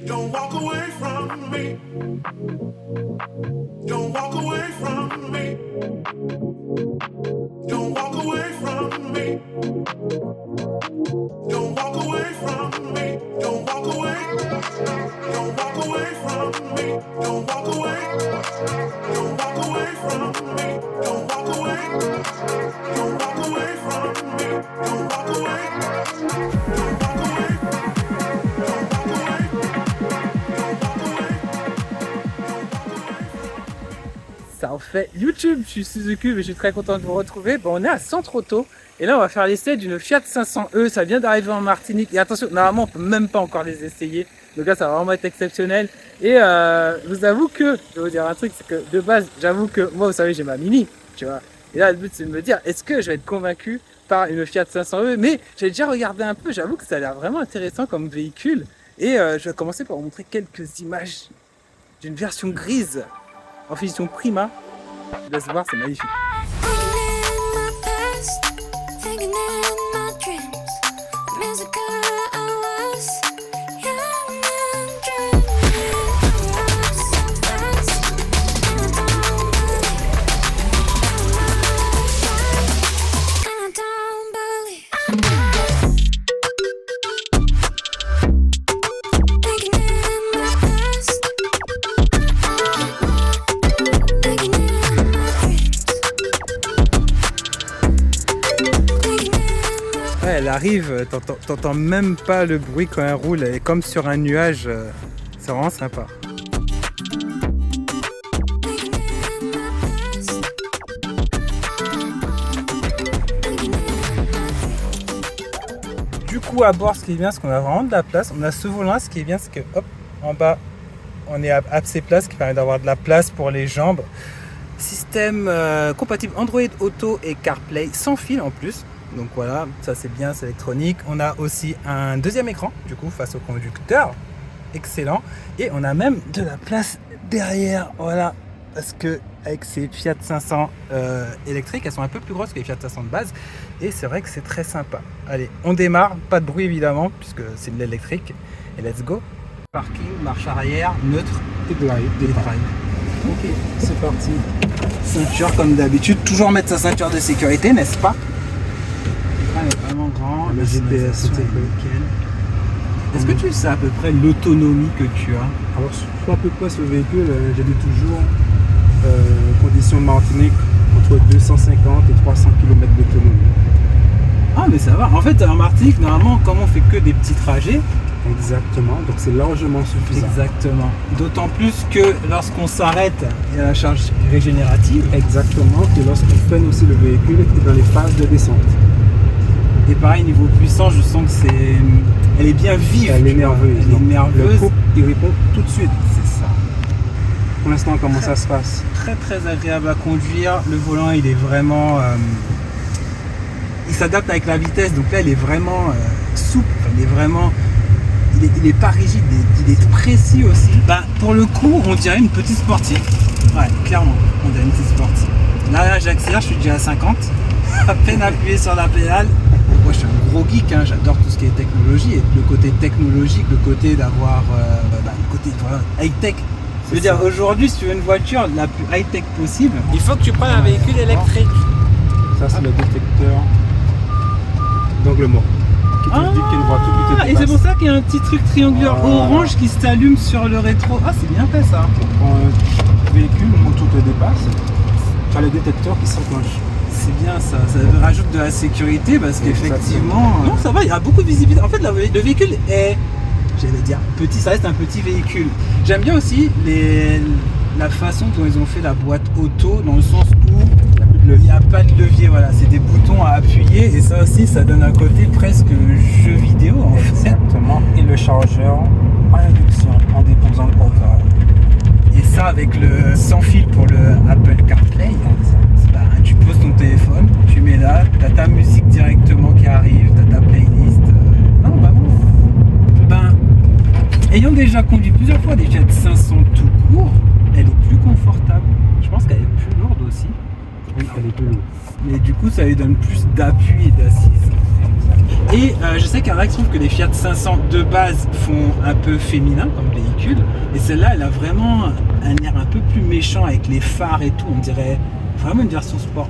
Don't walk away from me. Don't walk away from me. Don't walk away from me. Don't walk away from me. Don't walk away. Don't walk away from me. Don't walk away. Don't walk away from me. Don't walk away. Don't walk away from me. Don't walk away. Don't walk away. Don't walk away. Ça en fait YouTube, je suis Suzuki et je suis très content de vous retrouver. Bon, on est à Centre Auto et là on va faire l'essai d'une Fiat 500e, ça vient d'arriver en Martinique et attention, normalement on peut même pas encore les essayer, donc là ça va vraiment être exceptionnel. Et je vous avoue que, je vais vous dire un truc, c'est que de base, j'avoue que moi vous savez j'ai ma Mini, tu vois, et là le but c'est de me dire, est-ce que je vais être convaincu par une Fiat 500e, mais j'ai déjà regardé un peu, j'avoue que ça a l'air vraiment intéressant comme véhicule et je vais commencer par vous montrer quelques images d'une version grise en finition Prima. Je vous laisse voir, c'est magnifique. Elle arrive, t'entends même pas le bruit quand elle roule, elle est comme sur un nuage, c'est vraiment sympa. Du coup à bord, ce qui est bien, c'est qu'on a vraiment de la place, on a ce volant, ce qui est bien, c'est que hop, en bas, on est à ces places qui permet d'avoir de la place pour les jambes. Système compatible Android Auto et CarPlay sans fil en plus. Donc voilà, ça c'est bien, c'est électronique. On a aussi un deuxième écran, du coup, face au conducteur. Excellent. Et on a même de la place derrière, voilà. Parce que avec ces Fiat 500 électriques, elles sont un peu plus grosses que les Fiat 500 de base. Et c'est vrai que c'est très sympa. Allez, on démarre. Pas de bruit évidemment, puisque c'est de l'électrique. Et let's go. Parking, marche arrière, neutre et drive. Ok, c'est parti. Ceinture comme d'habitude. Toujours mettre sa ceinture de sécurité, n'est-ce pas? Est vraiment grand, le GPS est nickel. Est-ce que tu sais à peu près l'autonomie que tu as? Alors sur à peu près ce véhicule, j'ai dit toujours conditions Martinique entre 250 et 300 km d'autonomie. Ah mais ça va, en fait en Martinique normalement comme on fait que des petits trajets. Exactement, donc c'est largement suffisant. Exactement, d'autant plus que lorsqu'on s'arrête, il y a la charge régénérative. Exactement, et lorsqu'on freine aussi le véhicule est dans les phases de descente. Et pareil, niveau puissance, je sens que elle est bien vive. Elle est nerveuse. Elle est nerveuse. Le couple, il répond tout de suite. C'est ça. Pour l'instant, comment ça se passe? Très très agréable à conduire. Le volant, il est vraiment... il s'adapte avec la vitesse. Donc là, il est vraiment souple. Il est vraiment... Il est pas rigide, il est précis aussi. Bah, pour le coup, on dirait une petite sportive. Ouais, clairement, on dirait une petite sportive. Là, j'accélère, je suis déjà à 50. À peine appuyé sur la pédale. Moi je suis un gros geek, hein, j'adore tout ce qui est technologie et le côté technologique, le côté d'avoir le côté high-tech. Je veux dire, aujourd'hui si tu veux une voiture la plus high-tech possible, il faut que tu prennes un véhicule électrique. Ça c'est le détecteur d'angle mort qui te dit qu'il y a une voiture qui te dépasse. Et c'est pour ça qu'il y a un petit truc triangulaire orange qui s'allume sur le rétro. Ah c'est bien fait ça. Tu prends un véhicule, une moto te dépasse, tu as le détecteur qui s'enclenche. C'est bien ça, ça rajoute de la sécurité parce qu'effectivement... Non ça va, il y a beaucoup de visibilité. En fait le véhicule est, j'allais dire petit, ça reste un petit véhicule. J'aime bien aussi la façon dont ils ont fait la boîte auto, dans le sens où il n'y a pas de levier, voilà, c'est des boutons à appuyer et ça aussi ça donne un côté presque jeu vidéo en fait. Exactement, et le chargeur en induction en déposant le portable. Et ça avec le sans fil pour le Apple CarPlay. Tu poses ton téléphone, tu mets là, tu as ta musique directement qui arrive, tu as ta playlist. Non, bah bon. Ayant déjà conduit plusieurs fois des Fiat 500 tout court, elle est plus confortable. Je pense qu'elle est plus lourde aussi. Oui, elle est plus lourde. Mais du coup, ça lui donne plus d'appui et d'assise. Et je sais qu'il y en a qui trouvent que les Fiat 500 de base font un peu féminin comme véhicule. Et celle-là, elle a vraiment un air un peu plus méchant avec les phares et tout. On dirait vraiment une version sport.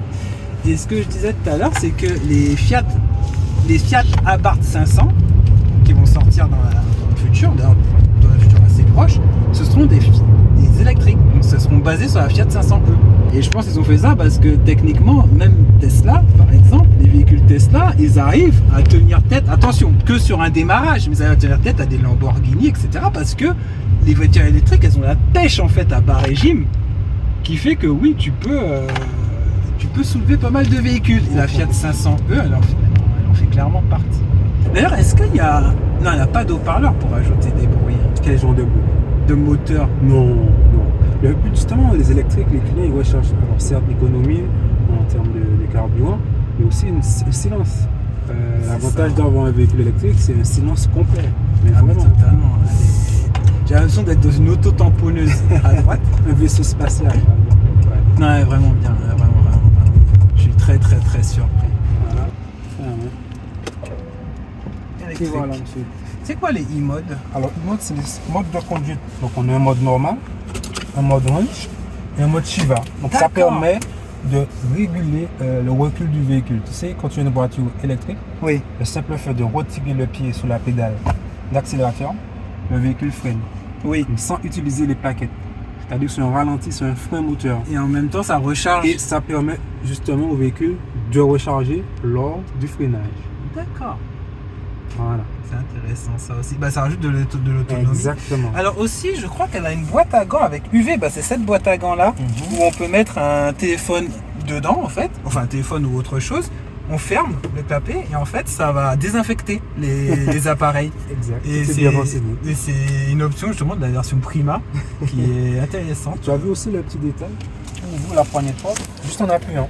Et ce que je disais tout à l'heure, c'est que les Fiat Abarth 500, qui vont sortir dans le futur, d'ailleurs dans un futur assez proche, ce seront des électriques. Donc, ce seront basés sur la Fiat 500e. Et je pense qu'ils ont fait ça parce que techniquement, même Tesla, par exemple, les véhicules Tesla, ils arrivent à tenir tête, attention, que sur un démarrage, mais ils arrivent à tenir tête à des Lamborghini, etc. Parce que les voitures électriques, elles ont la pêche en fait à bas régime, qui fait que oui, tu peux soulever pas mal de véhicules. Et la Fiat 500e, elle en fait clairement partie. D'ailleurs, est-ce qu'il y a... Non, il n'y a pas d'eau-parleur pour ajouter des bruits. Quel genre de bruit? De moteur. Non. Le but, justement, les électriques, les clients, ils recherchent alors certes l'économie en termes de carburant, mais aussi un silence. L'avantage d'avoir un véhicule électrique, c'est un silence complet. Mais vraiment. Totalement. J'ai l'impression d'être dans une auto-tamponneuse à droite. Un vaisseau spatial. Ouais. Non, vraiment bien. Vraiment. Je suis très surpris. Voilà. Électrique. Et voilà, monsieur. C'est quoi les e-modes? Alors, e-mode, c'est les modes de conduite. Donc, on a un mode normal, un mode range et un mode Shiva. Donc, ça permet de réguler le recul du véhicule. Tu sais, quand tu as une voiture électrique, Oui. le simple fait de retirer le pied sur la pédale d'accélérateur, le véhicule freine. Oui. Sans utiliser les plaquettes. C'est-à-dire que c'est un ralenti, c'est un frein moteur. Et en même temps, ça recharge. Et ça permet justement au véhicule de recharger lors du freinage. D'accord. Voilà. C'est intéressant ça aussi. Bah, ça rajoute de l'autonomie. Exactement. Alors aussi, je crois qu'elle a une boîte à gants avec UV. Bah, c'est cette boîte à gants là où on peut mettre un téléphone dedans en fait. Enfin, un téléphone ou autre chose. On ferme le clapet et en fait, ça va désinfecter les appareils. Exact. Et C'est bien renseigné. c'est une option justement de la version Prima qui est intéressante. Tu as vu aussi le petit détail? On ouvre la poignée de porte juste en appuyant.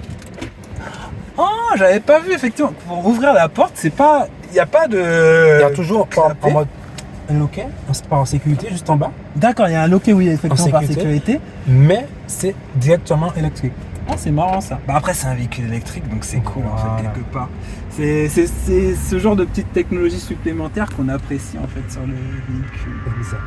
Oh, j'avais pas vu effectivement. Pour ouvrir la porte, c'est pas. Il n'y a pas de. Il y a toujours en mode un loquet, en sécurité juste en bas. D'accord, il y a un loquet, oui, effectivement, par sécurité. Mais c'est directement électrique. Oh, c'est marrant ça. Bah après, c'est un véhicule électrique, donc c'est cool en fait, quelque part. C'est ce genre de petite technologie supplémentaire qu'on apprécie en fait sur le véhicule. Exact.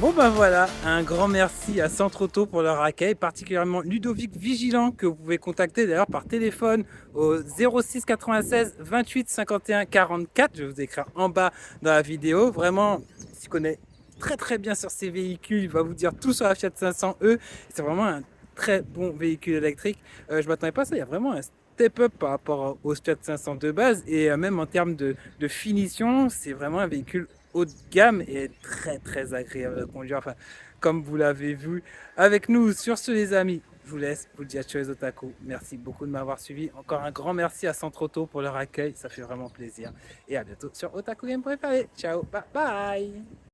Bon ben voilà, un grand merci à Centre Auto pour leur accueil, particulièrement Ludovic Vigilant que vous pouvez contacter d'ailleurs par téléphone au 06 96 28 51 44. Je vais vous écrire en bas dans la vidéo. Vraiment, il se connaît très bien sur ces véhicules, il va vous dire tout sur la Fiat 500e. C'est vraiment un très bon véhicule électrique. Je m'attendais pas à ça, il y a vraiment un step-up par rapport au Fiat 500 de base et même en termes de finition, c'est vraiment un véhicule haut de gamme et très agréable à conduire. Enfin, comme vous l'avez vu avec nous. Sur ce, les amis, je vous laisse. Vous dites ciao les otaku. Merci beaucoup de m'avoir suivi. Encore un grand merci à Centre Auto pour leur accueil. Ça fait vraiment plaisir. Et à bientôt sur Otaku Game préféré. Ciao, bye bye.